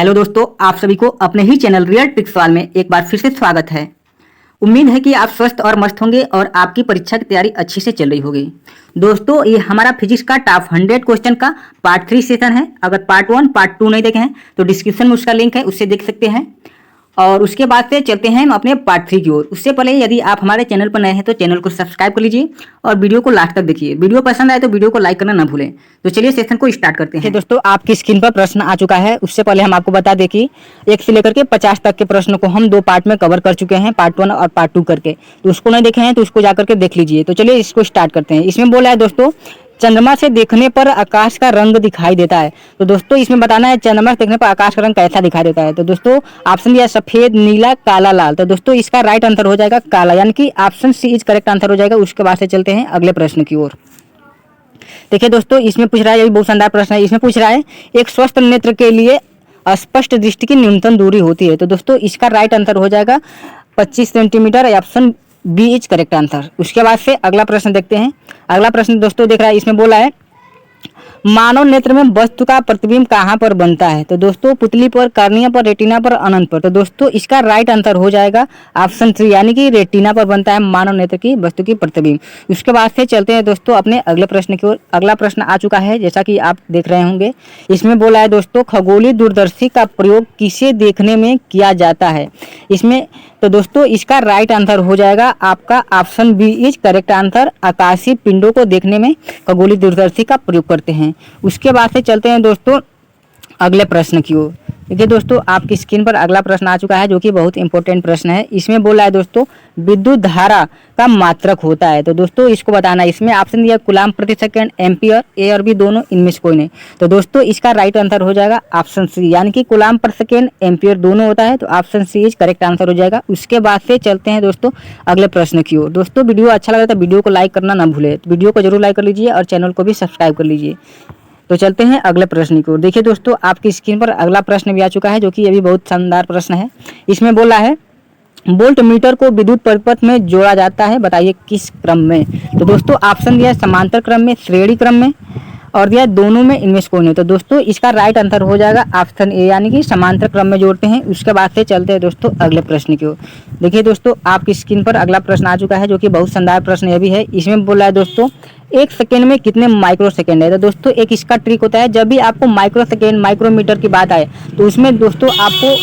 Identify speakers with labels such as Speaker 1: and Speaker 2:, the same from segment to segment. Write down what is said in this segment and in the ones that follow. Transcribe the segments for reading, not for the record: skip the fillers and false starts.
Speaker 1: Hello दोस्तों, आप सभी को अपने ही चैनल रियल ट्रिक्स सवाल में एक बार फिर से स्वागत है। उम्मीद है कि आप स्वस्थ और मस्त होंगे और आपकी परीक्षा की तैयारी अच्छी से चल रही होगी। दोस्तों, ये हमारा फिजिक्स का टॉप 100 क्वेश्चन का पार्ट 3 सेशन है। अगर पार्ट 1 पार्ट 2 नहीं देखे हैं तो डिस्क्रिप्शन में उसका लिंक है, उससे देख सकते हैं। और उसके बाद से चलते हैं हम अपने पार्ट 3 की ओर। उससे पहले यदि आप हमारे चैनल पर नए हैं तो चैनल को सब्सक्राइब कर लीजिए और वीडियो को लास्ट तक देखिए। वीडियो पसंद आए तो वीडियो को लाइक करना ना भूलें। तो चलिए सेशन को स्टार्ट करते हैं। दोस्तों, आपकी स्क्रीन पर प्रश्न आ चुका है। उससे पहले हम आपको बता दें कि 1 से लेकर के 50 तक के प्रश्न को हम 2 पार्ट में कवर कर चुके हैं, पार्ट 1 और पार्ट 2 करके। तो उसको नहीं देखे हैं तो उसको जाकर के देख लीजिए। तो चलिए इसको स्टार्ट करते हैं। इसमें बोला है दोस्तों, चंद्रमा से देखने पर आकाश का रंग दिखाई देता है। तो दोस्तों इसमें बताना है चंद्रमा से देखने पर आकाश का रंग कैसा दिखाई देता है। तो दोस्तों ऑप्शन दिया सफेद, नीला, काला, लाल। तो दोस्तों इसका राइट आंसर हो जाएगा काला, यानी कि option C is correct answer हो जाएगा। उसके बाद से चलते हैं अगले प्रश्न की ओर। देखिए दोस्तों, इसमें पूछ रहा है, ये भी बहुत शानदार प्रश्न है। इसमें पूछ रहा है एक स्वस्थ नेत्र के लिए स्पष्ट दृष्टि की न्यूनतम दूरी होती है। तो दोस्तों इसका राइट आंसर हो जाएगा 25 centimetre. Option B is correct answer. उसके बाद से अगला प्रश्न देखते हैं। अगला प्रश्न दोस्तों देख रहा है, इसमें बोला है मानव नेत्र में वस्तु का प्रतिबिंब कहाँ पर बनता है। तो दोस्तों पुतली पर, कार्निया पर, रेटिना पर, अनंत पर। तो दोस्तों इसका राइट आंसर हो जाएगा ऑप्शन 3, यानी कि रेटिना पर बनता है मानव नेत्र की वस्तु की प्रतिबिंब। उसके बाद से चलते हैं दोस्तों अपने अगले प्रश्न की ओर। अगला प्रश्न आ चुका है, जैसा कि आप देख रहे होंगे। इसमें बोला है दोस्तों खगोलीय दूरदर्शी का प्रयोग किसे देखने में किया जाता है। इसमें तो दोस्तों इसका राइट आंसर हो जाएगा आपका option B is correct answer. आकाशीय पिंडों को देखने में खगोलीय दूरदर्शी का प्रयोग करते हैं। उसके बाद से चलते हैं दोस्तों अगले प्रश्न की ओर। देखिए दोस्तों, आपकी स्क्रीन पर अगला प्रश्न आ चुका है, जो कि बहुत इंपॉर्टेंट प्रश्न है। इसमें बोला है दोस्तों विद्युत धारा का मात्रक होता है। तो दोस्तों इसको बताना है। इसमें ऑप्शन दिया कूलाम प्रति सेकंड, एम्पियर, ए और बी दोनों, इनमें से कोई नहीं। तो दोस्तों इसका राइट आंसर हो जाएगा ऑप्शन सी, यानी कि कूलाम प्रति सेकंड, एम्पियर दोनों होता है। तो option C is correct answer हो जाएगा। उसके बाद से चलते हैं दोस्तों अगले प्रश्न की ओर। दोस्तों वीडियो अच्छा लगा तो वीडियो को लाइक करना ना भूले। वीडियो को जरूर लाइक कर लीजिए और चैनल को भी सब्सक्राइब कर लीजिए। तो चलते हैं अगले प्रश्न की ओर। देखिए दोस्तों, आपकी स्क्रीन पर अगला प्रश्न भी आ चुका है, जो कि ये भी बहुत शानदार प्रश्न है। इसमें बोला है वोल्ट मीटर को विद्युत परिपथ में जोड़ा जाता है, बताइए किस क्रम में। तो दोस्तों ऑप्शन दिया है समांतर क्रम में, श्रेणी क्रम में, और दिया दोनों में, इनमें से कोई नहीं। तो दोस्तों इसका राइट आंसर हो जाएगा ऑप्शन ए, यानी कि समांतर क्रम में जोड़ते हैं। उसके बाद से चलते हैं दोस्तों अगले प्रश्न की ओर। देखिए दोस्तों, आपकी स्क्रीन पर अगला प्रश्न आ चुका है, जो कि बहुत शानदार प्रश्न यह भी है। इसमें बोला है दोस्तों 1 सेकेंड में कितने माइक्रो सेकेंड है। तो दोस्तों एक इसका ट्रिक होता है, जब भी आपको माइक्रो सेकेंड, माइक्रोमीटर की बात आए तो उसमें दोस्तों आपको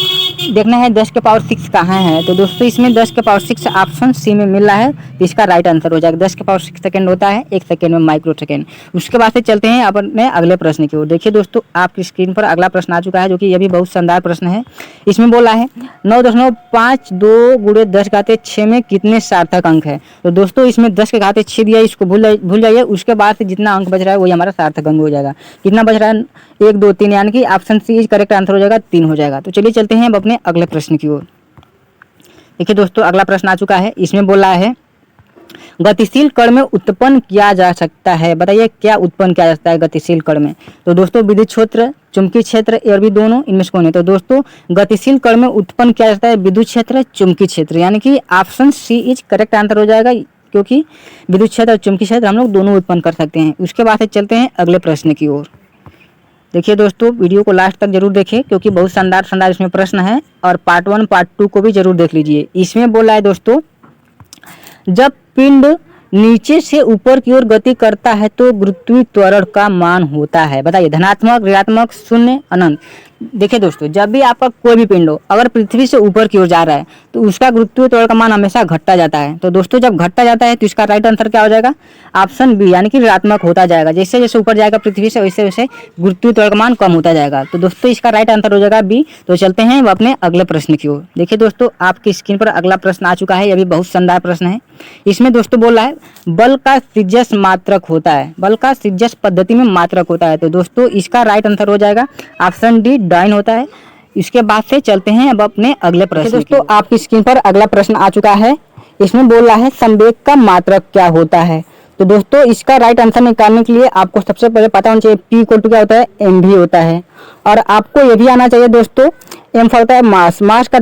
Speaker 1: देखना है 10 के पावर 6 कहाँ है। तो दोस्तों इसमें 10 के पावर 6 ऑप्शन सी में मिल रहा है। तो इसका राइट आंसर हो जाएगा 10 के पावर 6 सेकेंड होता है 1 सेकेंड में माइक्रो सेकेंड। उसके बाद से चलते हैं अपने अगले प्रश्न की ओर। देखिए दोस्तों, आपकी स्क्रीन पर अगला प्रश्न आ चुका है, जो कि यह भी बहुत शानदार प्रश्न है। इसमें बोला है 9.52 गुणे 10⁻6 में कितने सार्थक अंक है। तो दोस्तों इसमें 10 के घाते 6 दिया, इसको भूल जाइए। उसके बाद से जितना अंक बच रहा है वही हमारा सार्थक अंक हो जाएगा। कितना बच रहा है 1, 2, 3, यानी कि option C is correct answer हो जाएगा 3 हो जाएगा। तो चलिए चलते हैं अब अपने अगले प्रश्न की ओर। देखिए दोस्तों, अगला प्रश्न आ चुका है। इसमें बोला है गतिशील कण में उत्पन्न किया जा सकता है, बताइए क्या उत्पन्न किया जा सकता है गतिशील कण में। तो दोस्तों विद्युत क्षेत्र, चुंबकीय क्षेत्र, ए और बी दोनों, इनमें से कौन है। तो दोस्तों गतिशील कण में उत्पन्न किया जाता है विद्युत क्षेत्र, चुंबकीय क्षेत्र, यानी कि option C is correct answer हो जाएगा, क्योंकि विद्युत क्षेत्र और चुंबकीय क्षेत्र हम लोग दोनों उत्पन्न कर सकते हैं। उसके बाद से चलते हैं अगले प्रश्न की ओर। देखिए दोस्तों, वीडियो को लास्ट तक जरूर देखें, क्योंकि बहुत शानदार इसमें प्रश्न है। और पार्ट 1 पार्ट 2 को भी जरूर देख लीजिए। इसमें बोला है दोस्तों जब पिंड नीचे से ऊपर की ओर गति करता है तो गुरुत्वीय त्वरण का मान होता है, बताइए धनात्मक, ऋणात्मक, शून्य, अनंत। देखिए दोस्तों, जब भी आपका कोई भी पिंड हो अगर पृथ्वी से ऊपर की ओर जा रहा है तो उसका गुरुत्वीय त्वरण का मान हमेशा घटता जाता है। तो दोस्तों जब घटता जाता है तो इसका राइट आंसर क्या हो जाएगा ऑप्शन बी, यानी कि ऋणात्मक होता जाएगा। जैसे जैसे ऊपर जाएगा पृथ्वी से वैसे वैसे गुरुत्वीय त्वरण का मान कम होता जाएगा। तो दोस्तों इसका राइट आंसर हो जाएगा बी। तो चलते हैं अपने अगले प्रश्न की ओर। देखिए दोस्तों, आपकी स्क्रीन पर अगला प्रश्न आ चुका है, यह भी बहुत शानदार प्रश्न है। इसमें दोस्तों बोला है बल का त्रिज्यस मात्रक होता है, बल का त्रिज्यस पद्धति में मात्रक होता है। तो दोस्तों इसका राइट आंसर हो जाएगा ऑप्शन डी, डाइन होता है। इसके बाद से चलते हैं अब अपने अगले प्रश्न। दोस्तों आपकी स्क्रीन पर अगला प्रश्न आ चुका है। इसमें बोल रहा है संवेग का मात्रक क्या होता है। तो दोस्तों इसका राइट आंसर निकालने के लिए आपको सबसे पहले पता होना चाहिए P इक्वल टू क्या होता है, mv होता है। और आपको ये भी आना चाहिए दोस्तों m होता है मास, मास का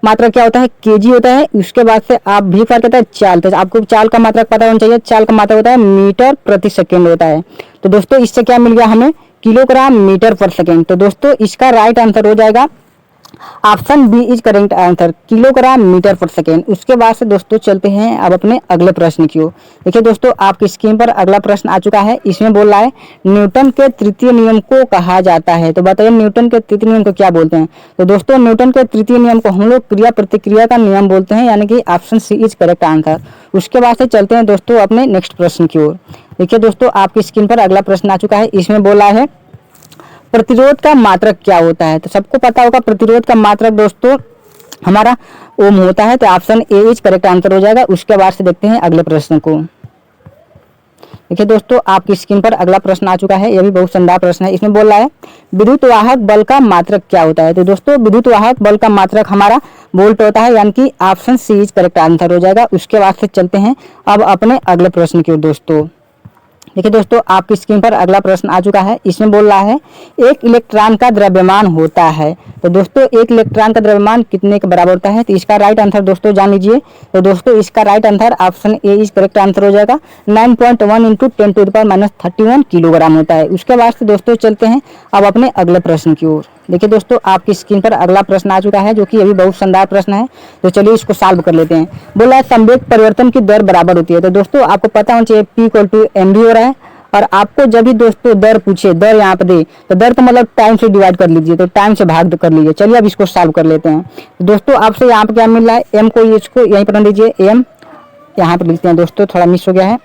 Speaker 1: मात्रक क्या होता है kg होता है। उसके बाद से आप v फॉर कहता है चाल, तो आपको चाल का मात्रक पता होना चाहिए। चाल का मात्रक होता है मीटर प्रति सेकेंड होता है। तो दोस्तों इससे क्या मिल गया हमें किलोग्राम मीटर पर सेकेंड। तो दोस्तों इसका राइट आंसर हो जाएगा option B is correct answer, kilogram metre पर सेकेंड। उसके बाद से दोस्तों चलते हैं अब अपने अगले प्रश्न की ओर। देखिए दोस्तों आपकी स्क्रीन पर अगला प्रश्न आ चुका है। इसमें बोल रहा है न्यूटन के तृतीय नियम को कहा जाता है। तो बताइए न्यूटन के तृतीय नियम को क्या बोलते हैं। तो दोस्तों न्यूटन के तृतीय नियम को हम लोग क्रिया प्रतिक्रिया का नियम बोलते हैं, यानी कि option C is correct answer. उसके बाद से चलते हैं दोस्तों अपने नेक्स्ट प्रश्न की ओर। देखिए दोस्तों आपकी स्क्रीन पर अगला प्रश्न आ चुका है। इसमें बोला है प्रतिरोध का मात्रक क्या होता है। तो सबको पता होगा प्रतिरोध का मात्रक दोस्तों हमारा ओम होता है। तो option A is correct answer हो जाएगा। उसके बाद से देखते हैं अगले प्रश्न को। देखिए दोस्तों आपकी स्क्रीन पर अगला प्रश्न आ चुका है। यह भी बहुत शानदार प्रश्न है। इसमें बोल रहा है विद्युत वाहक बल का मात्रक क्या होता है। तो दोस्तों विद्युत वाहक बल का मात्रक हमारा वोल्ट होता है, यानी कि option C is correct answer हो जाएगा। उसके बाद से चलते हैं अब अपने अगले प्रश्न की ओर दोस्तों। देखिए दोस्तों आपकी स्क्रीन पर अगला प्रश्न आ चुका है। इसमें बोल रहा है एक इलेक्ट्रॉन का द्रव्यमान होता है। तो दोस्तों एक इलेक्ट्रॉन का द्रव्यमान कितने के बराबर होता है। तो इसका राइट आंसर दोस्तों जान लीजिए। तो दोस्तों इसका right answer option A is correct answer हो जाएगा। 9.1 इंटू 10⁻³ किलोग्राम होता है। उसके बाद से दोस्तों चलते हैं अब अपने अगले प्रश्न की ओर। देखिए दोस्तों आपकी स्क्रीन पर अगला प्रश्न आ चुका है, जो कि अभी बहुत शानदार प्रश्न है। तो चलिए इसको सॉल्व कर लेते हैं। बोला है संवेग परिवर्तन की दर बराबर होती है। तो दोस्तों आपको पता होना चाहिए P = mv हो रहा है। और आपको जब भी दोस्तों दर पूछे, दर यहाँ पे दे, तो दर तो मतलब टाइम से डिवाइड कर लीजिए, तो टाइम से भाग कर लीजिए। चलिए अब इसको सॉल्व कर लेते हैं। दोस्तों आपसे यहाँ पे क्या मिल रहा है, एम को इसको यहीं पर दीजिए, एम यहाँ पे लिखते हैं। दोस्तों थोड़ा मिस हो गया है,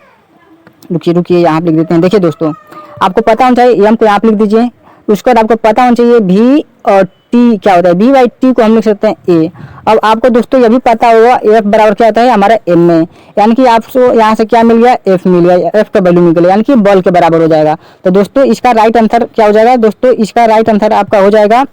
Speaker 1: रुकिए यहाँ पे लिख देते हैं। देखिए दोस्तों आपको पता होना चाहिए, एम को यहाँ पे लिख दीजिए। उसके बाद आपको पता होना चाहिए भी और टी क्या होता है। V/T को हम लिख सकते हैं ए। अब आपको दोस्तों यह भी पता होगा एफ बराबर क्या होता है हमारा एम में, यानी कि आपको यहाँ से क्या मिल गया, एफ मिल गया, एफ का वैल्यू मिल गया, यानी कि बल के बराबर हो जाएगा। तो दोस्तों इसका राइट आंसर क्या हो जाएगा। दोस्तों इसका राइट आंसर आपका हो जाएगा,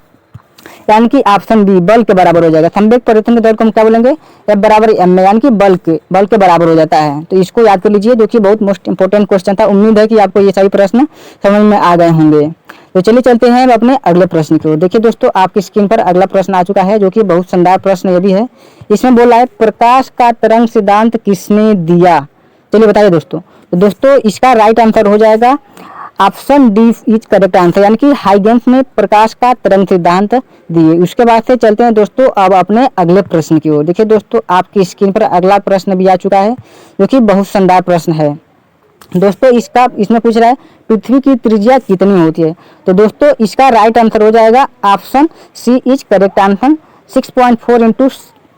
Speaker 1: यानी कि ऑप्शन बी बल के बराबर हो जाएगा। संवेग परिवर्तन की दर को हम क्या बोलेंगे, एफ बराबर एम में, यानी कि बल के बराबर हो जाता है। तो इसको याद कर लीजिए, जो कि बहुत मोस्ट इंपोर्टेंट क्वेश्चन था। उम्मीद है कि आपको ये सभी प्रश्न समझ में आ गए होंगे। तो चलिए चलते हैं अपने अगले प्रश्न की ओर। देखिए दोस्तों आपकी स्क्रीन पर अगला प्रश्न आ चुका है, जो कि बहुत शानदार प्रश्न ये भी है। इसमें बोला है प्रकाश का तरंग सिद्धांत किसने दिया। चलिए बताइए दोस्तों। तो दोस्तों इसका राइट आंसर हो जाएगा option D is correct answer, यानी कि हाइगेंस ने प्रकाश का तरंग सिद्धांत दिए। उसके बाद से चलते हैं दोस्तों अब अपने अगले प्रश्न की ओर। देखिए दोस्तों आपकी स्क्रीन पर अगला प्रश्न भी आ चुका है, जो कि बहुत शानदार प्रश्न है। दोस्तों इसमें पूछ रहा है पृथ्वी की त्रिज्या कितनी होती है। तो दोस्तों इसका राइट आंसर हो जाएगा option C is correct answer. 6.4 into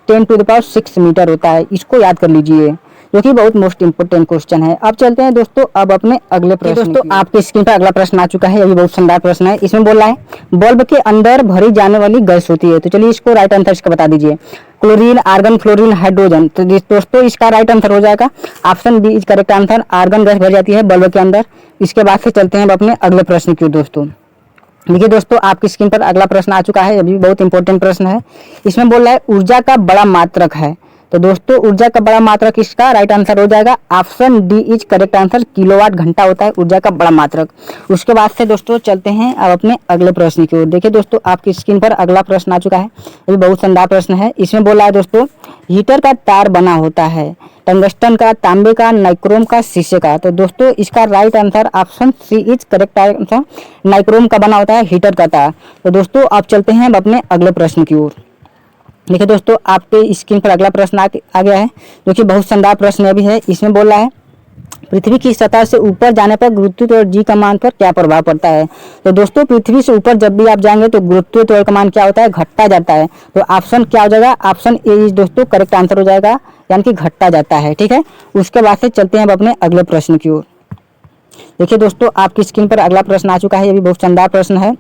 Speaker 1: 10⁶ metre होता है। इसको याद कर लीजिए, जो कि बहुत मोस्ट इंपोर्टेंट क्वेश्चन है। अब चलते हैं दोस्तों अब अपने अगले प्रश्न। दोस्तों आपके स्क्रीन पर अगला प्रश्न आ चुका है, ये भी बहुत शानदार प्रश्न है। इसमें बोल रहा है बल्ब के अंदर भरी जाने वाली गैस होती है। तो चलिए इसको राइट आंसर इसका बता दीजिए। Chlorine, argon, fluorine, hydrogen. तो दोस्तों इसका राइट आंसर हो जाएगा option B is correct answer. Argon gas भर जाती है बल्ब के अंदर। इसके बाद से चलते हैं अपने अगले प्रश्न की ओर दोस्तों। देखिए दोस्तों आपकी स्क्रीन पर अगला प्रश्न आ चुका है, अभी बहुत इंपॉर्टेंट प्रश्न है। इसमें बोल रहा है ऊर्जा का बड़ा मात्रक है। तो दोस्तों ऊर्जा का बड़ा मात्रक इसका राइट आंसर हो जाएगा option D is correct answer. Kilowatt घंटा होता है ऊर्जा का बड़ा मात्रक। उसके बाद से दोस्तों चलते हैं अब अपने अगले प्रश्न की ओर। देखिए दोस्तों आपकी स्क्रीन पर अगला प्रश्न आ चुका है, ये बहुत शानदार प्रश्न है। इसमें बोला है दोस्तों हीटर का तार बना होता है टंगस्टन का, तांबे का, नाइक्रोम का, शीशे का। तो दोस्तों इसका right answer option C is correct answer. Nichrome का बना होता है हीटर का तार। तो दोस्तों आप चलते हैं अब अपने अगले प्रश्न की ओर। देखिए दोस्तों आपके स्क्रीन पर अगला प्रश्न आ गया है, जो कि बहुत शानदार प्रश्न भी है। इसमें बोल रहा है पृथ्वी की सतह से ऊपर जाने पर गुरुत्वाकर्षण और जी का मान पर क्या प्रभाव पड़ता है। तो दोस्तों पृथ्वी से ऊपर जब भी आप जाएंगे तो गुरुत्वाकर्षण का मान क्या होता है, घटता जाता है। तो ऑप्शन क्या हो जाएगा, ऑप्शन ए इज दोस्तों करेक्ट आंसर हो जाएगा, यानी कि घटता जाता है। ठीक है, उसके बाद से चलते हैं अब अपने अगले प्रश्न की ओर। देखिए दोस्तों आपकी स्क्रीन पर अगला प्रश्न आ चुका है, ये भी बहुत शानदार प्रश्न है।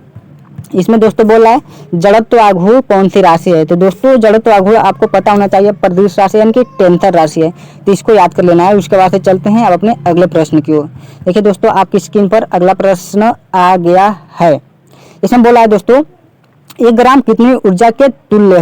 Speaker 1: इसमें दोस्तों बोल रहा है जड़त्व आघूर्ण कौन सी राशि है। तो दोस्तों जड़त्व आघूर्ण आपको पता होना चाहिए प्रदिश राशि, यानी कि टेंसर राशि है। तो इसको याद कर लेना है। उसके बाद से चलते हैं अब अपने अगले प्रश्न की ओर। देखिए दोस्तों आपकी स्क्रीन पर अगला प्रश्न आ गया है। इसमें बोला है दोस्तों 1 ग्राम कितनी ऊर्जा के तुल्य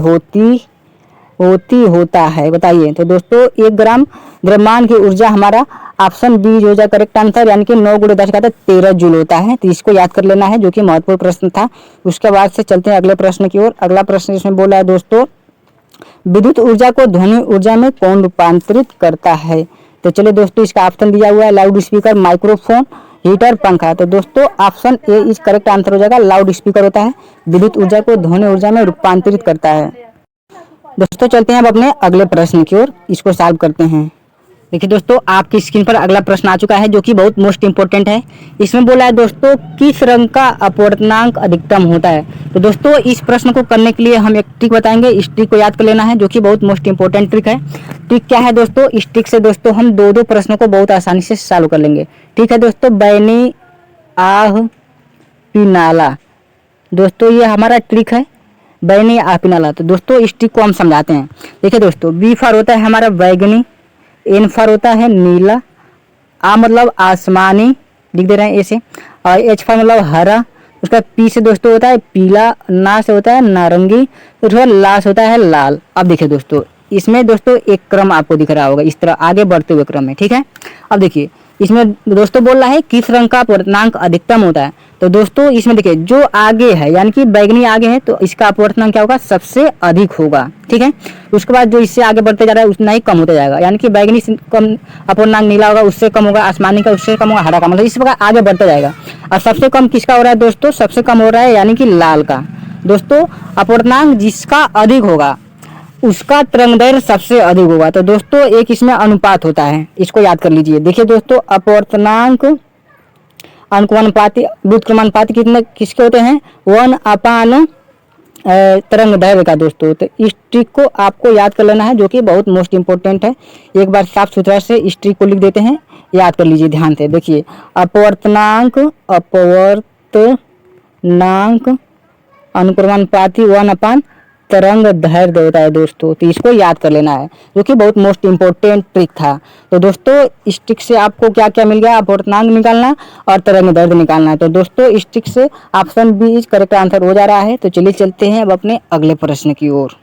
Speaker 1: होता है, बताइए। तो दोस्तों 1 ग्राम द्रव्यमान की ऊर्जा हमारा ऑप्शन बी हो जाए करेक्ट आंसर, यानी कि 9 × 10⁻13 जूल होता है। तो इसको याद कर लेना है, जो कि महत्वपूर्ण प्रश्न था। उसके बाद से चलते हैं अगले प्रश्न की ओर। अगला प्रश्न इसमें बोला है दोस्तों विद्युत ऊर्जा को ध्वनि ऊर्जा में कौन रूपांतरित करता है। तो चलिए दोस्तों इसका ऑप्शन दिया हुआ है लाउड स्पीकर, माइक्रोफोन हीटर पंखा। तो दोस्तों option A is correct answer हो जाएगा। लाउड स्पीकर होता है, विद्युत ऊर्जा को ध्वनि ऊर्जा में रूपांतरित करता है। दोस्तों चलते हैं अब अपने अगले प्रश्न की ओर, इसको सॉल्व करते हैं। देखिए दोस्तों आपकी स्क्रीन पर अगला प्रश्न आ चुका है जो कि बहुत मोस्ट इंपॉर्टेंट है। इसमें बोला है दोस्तों किस रंग का अपवर्तनांक अधिकतम होता है। तो दोस्तों इस प्रश्न को करने के लिए हम एक ट्रिक बताएंगे, इस ट्रिक को याद कर लेना है जो कि बहुत मोस्ट इंपॉर्टेंट ट्रिक है। ट्रिक क्या है दोस्तों, इस ट्रिक से दोस्तों हम दो दो प्रश्नों को बहुत आसानी से सॉल्व कर लेंगे। ठीक है दोस्तों, बैनी आह पिनाला, दोस्तों ये हमारा ट्रिक है, बैनी आह पिनाला। तो दोस्तों इस ट्रिक को हम समझाते हैं। देखिए दोस्तों बी फॉर होता है हमारा बैगनी, एन फॉर होता है नीला, आ मतलब आसमानी लिख दे रहे हैं ऐसे, और एच फॉर मतलब हरा, उसका पी से दोस्तों होता है पीला, ना से होता है नारंगी, उसका ला से होता है लाल। अब देखिए दोस्तों इसमें दोस्तों एक क्रम आपको दिख रहा होगा, इस तरह आगे बढ़ते हुए क्रम में। ठीक है, अब देखिए इसमें दोस्तों बोल रहा है किस रंग का अपवर्तनांक अधिकतम होता है। तो दोस्तों इसमें देखिए जो आगे है यानी कि बैगनी आगे है तो इसका अपवर्तनांक क्या होगा, सबसे अधिक होगा। ठीक है, उसके बाद जो इससे आगे बढ़ते जा रहा है उतना ही कम होता जाएगा, यानी कि बैगनी से कम अपवर्तनांक नीला होगा, उससे कम होगा आसमानी का, उससे कम होगा हरा का, मतलब इस प्रकार आगे बढ़ता जाएगा। और सबसे कम किसका हो रहा है दोस्तों, सबसे कम हो रहा है यानी कि लाल का। दोस्तों अपवर्तनांक जिसका अधिक होगा उसका तरंगदैर्घ्य सबसे अधिक होगा। तो दोस्तों एक इसमें अनुपात होता है, इसको याद कर लीजिए। देखिए दोस्तों अपवर्तनांक अनुक्रमानुपाती व्युत्क्रमानुपाती कितने किसके होते हैं, 1/तरंगदैर्घ्य का। दोस्तों तो इस ट्रिक को आपको याद कर लेना है जो कि बहुत मोस्ट इंपॉर्टेंट है। एक बार साफ सुथरा से इस ट्रिक को लिख देते हैं, याद कर लीजिए ध्यान से। देखिए अपवर्तनांक अनुक्रमानुपाती 1/तरंगदैर्घ्य होता है दोस्तों। तो इसको याद कर लेना है जो कि बहुत मोस्ट इंपॉर्टेंट ट्रिक था। तो दोस्तों इस ट्रिक से आपको क्या क्या मिल गया, अपवर्तनांक निकालना और तरंगदैर्घ्य निकालना है। तो दोस्तों इस ट्रिक से option B is correct answer हो जा रहा है। तो चलिए चलते हैं अब अपने अगले प्रश्न की ओर।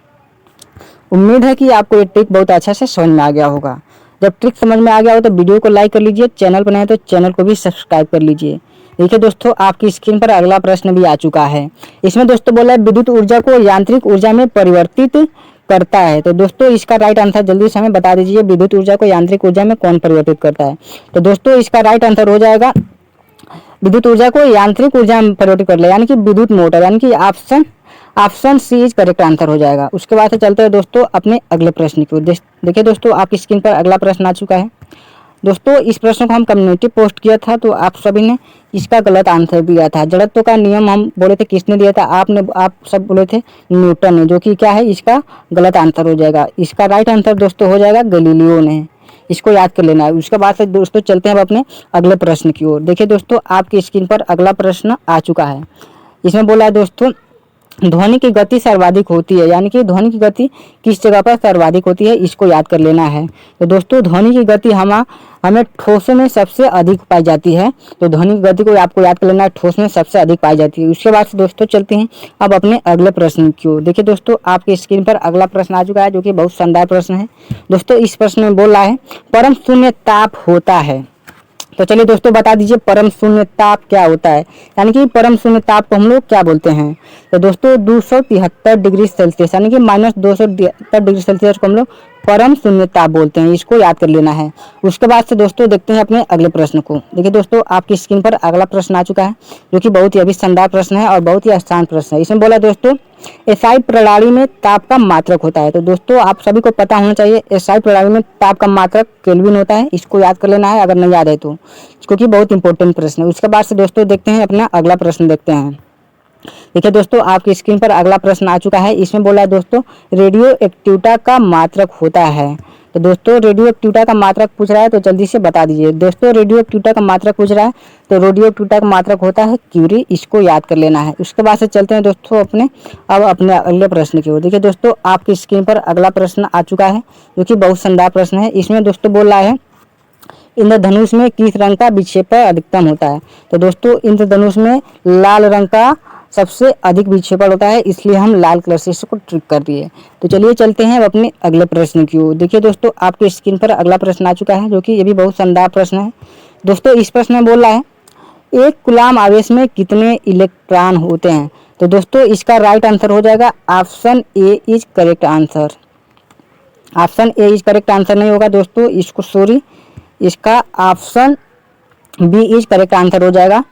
Speaker 1: उम्मीद है कि आपको ये ट्रिक बहुत अच्छा से समझ में आ गया होगा। जब ट्रिक समझ में आ गया हो तो वीडियो को लाइक कर लीजिए, चैनल पर नए तो चैनल को भी सब्सक्राइब कर लीजिए। देखिए दोस्तों आपकी स्क्रीन पर अगला प्रश्न भी आ चुका है। इसमें दोस्तों बोला है विद्युत ऊर्जा को यांत्रिक ऊर्जा में परिवर्तित करता है। तो दोस्तों इसका राइट आंसर जल्दी से हमें बता दीजिए, विद्युत ऊर्जा को यांत्रिक ऊर्जा में कौन परिवर्तित करता है। तो दोस्तों इसका राइट आंसर हो जाएगा विद्युत ऊर्जा को यांत्रिक ऊर्जा में परिवर्तित कर ले, यानी कि विद्युत मोटर, यानी कि option C is correct answer हो जाएगा। उसके बाद से चलते हैं दोस्तों अपने अगले प्रश्न की ओर। देखिए दोस्तों आपकी स्क्रीन पर अगला प्रश्न आ चुका है। दोस्तों इस प्रश्न को हम कम्युनिटी पोस्ट किया था तो आप सभी ने इसका गलत आंसर दिया था। जड़त्व का नियम हम बोले थे किसने दिया था, आप सब बोले थे न्यूटन ने, जो कि क्या है इसका गलत आंसर हो जाएगा। इसका राइट आंसर दोस्तों हो जाएगा गैलीलियो ने, इसको याद कर लेना है। उसके बाद से दोस्तों चलते हैं अब अपने अगले प्रश्न की ओर। देखिए दोस्तों आपकी स्क्रीन पर अगला प्रश्न आ चुका है। इसमें बोला है दोस्तों ध्वनि की गति सर्वाधिक होती है, यानी कि ध्वनि की गति किस जगह पर सर्वाधिक होती है, इसको याद कर लेना है। तो दोस्तों ध्वनि की गति हमें ठोसों में सबसे अधिक पाई जाती है। तो ध्वनि की गति को आपको याद कर लेना है, ठोस में सबसे अधिक पाई जाती है। उसके बाद से दोस्तों चलते हैं अब अपने अगले प्रश्न की ओर। देखिए दोस्तों आपकी स्क्रीन पर अगला प्रश्न आ चुका है जो कि बहुत शानदार प्रश्न है। दोस्तों इस प्रश्न में बोल रहा है परम शून्य ताप होता है। तो चलिए दोस्तों बता दीजिए परम शून्य ताप क्या होता है, यानी कि परम शून्य ताप को हम लोग क्या बोलते हैं। तो दोस्तों 273 डिग्री सेल्सियस, यानी कि -273 डिग्री सेल्सियस को हम लोग परम शून्य ताप बोलते हैं, इसको याद कर लेना है। उसके बाद से दोस्तों देखते हैं अपने अगले प्रश्न को। देखिए दोस्तों आपकी स्क्रीन पर अगला प्रश्न आ चुका है जो कि बहुत ही अभी शानदार प्रश्न है और बहुत ही आसान प्रश्न है। इसमें बोला दोस्तों एसआई प्रणाली में ताप का मात्रक होता है। तो दोस्तों आप सभी को पता होना चाहिए एसआई प्रणाली में ताप का मात्रक केल्विन होता है, इसको याद कर लेना है अगर नहीं याद है तो, क्योंकि बहुत इंपॉर्टेंट प्रश्न है। उसके बाद से दोस्तों देखते हैं अपना अगला प्रश्न देखते हैं। देखिए दोस्तों आपकी स्क्रीन पर अगला प्रश्न आ चुका है। इसमें बोला है दोस्तों रेडियो एक्टिविटा का मात्रक होता है। तो दोस्तों रेडियो एक्टिविटा का मात्रक पूछ रहा है तो जल्दी से बता दीजिए। दोस्तों रेडियो एक्टिविटा का मात्रक पूछ रहा है तो रेडियो एक्टिविटा का मात्रक होता है क्यूरी, इसको याद कर लेना है। उसके बाद से चलते हैं दोस्तों अपने अगले प्रश्न की ओर। देखिए दोस्तों आपकी स्क्रीन पर अगला प्रश्न आ चुका है जो कि बहुत शानदार प्रश्न है। इसमें दोस्तों बोल रहा है इंद्रधनुष में किस रंग का विक्षेपण अधिकतम होता है। तो दोस्तों इंद्रधनुष में लाल रंग का सबसे अधिक विक्षेपण होता है, इसलिए हम लाल कलर से इसको ट्रिक कर दिए। तो चलिए चलते हैं अपने अगले प्रश्न की ओर। देखिए दोस्तों आपके स्क्रीन पर अगला प्रश्न आ चुका है जो कि ये भी बहुत शानदार प्रश्न है। दोस्तों इस प्रश्न में बोल रहा है एक कूलाम आवेश में कितने इलेक्ट्रॉन होते हैं। तो दोस्तों इसका राइट आंसर हो जाएगा option A is correct answer. Option A is correct answer नहीं होगा दोस्तों, इसको सॉरी, इसका option B is correct answer हो जाएगा।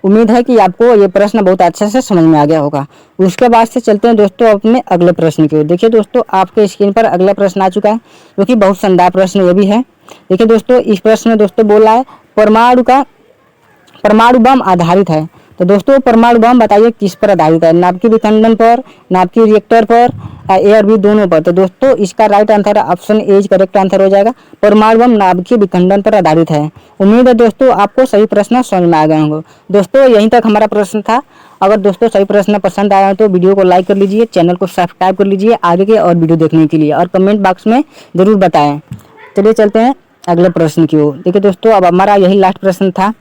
Speaker 1: उम्मीद है कि आपको ये प्रश्न बहुत अच्छे से समझ में आ गया होगा। उसके बाद से चलते हैं दोस्तों अपने अगले प्रश्न की ओर। देखिए दोस्तों, आपके स्क्रीन पर अगला प्रश्न आ चुका है, जो कि बहुत शानदार प्रश्न ये भी है। देखिए दोस्तों, इस प्रश्न में दोस्तों बोला है परमाणु बम आधारित है। तो दोस्तों परमाणु बम बताइए किस पर आधारित है, नाभिकीय विखंडन पर, नाभिकीय रिएक्टर पर, ए और बी दोनों पर। तो दोस्तों इसका right answer option A correct answer हो जाएगा। परमाणु बम नाभिकीय विखंडन पर आधारित है। उम्मीद है दोस्तों आपको सही प्रश्न समझ में आ गए होंगे। दोस्तों यहीं तक हमारा प्रश्न था। अगर दोस्तों सही प्रश्न पसंद आया तो वीडियो को लाइक कर लीजिए, चैनल को सब्सक्राइब कर लीजिए आगे के और वीडियो देखने के लिए, और कमेंट बॉक्स में जरूर बताएं। चलिए चलते हैं अगले प्रश्न की ओर। देखिए दोस्तों, अब हमारा यही लास्ट प्रश्न था।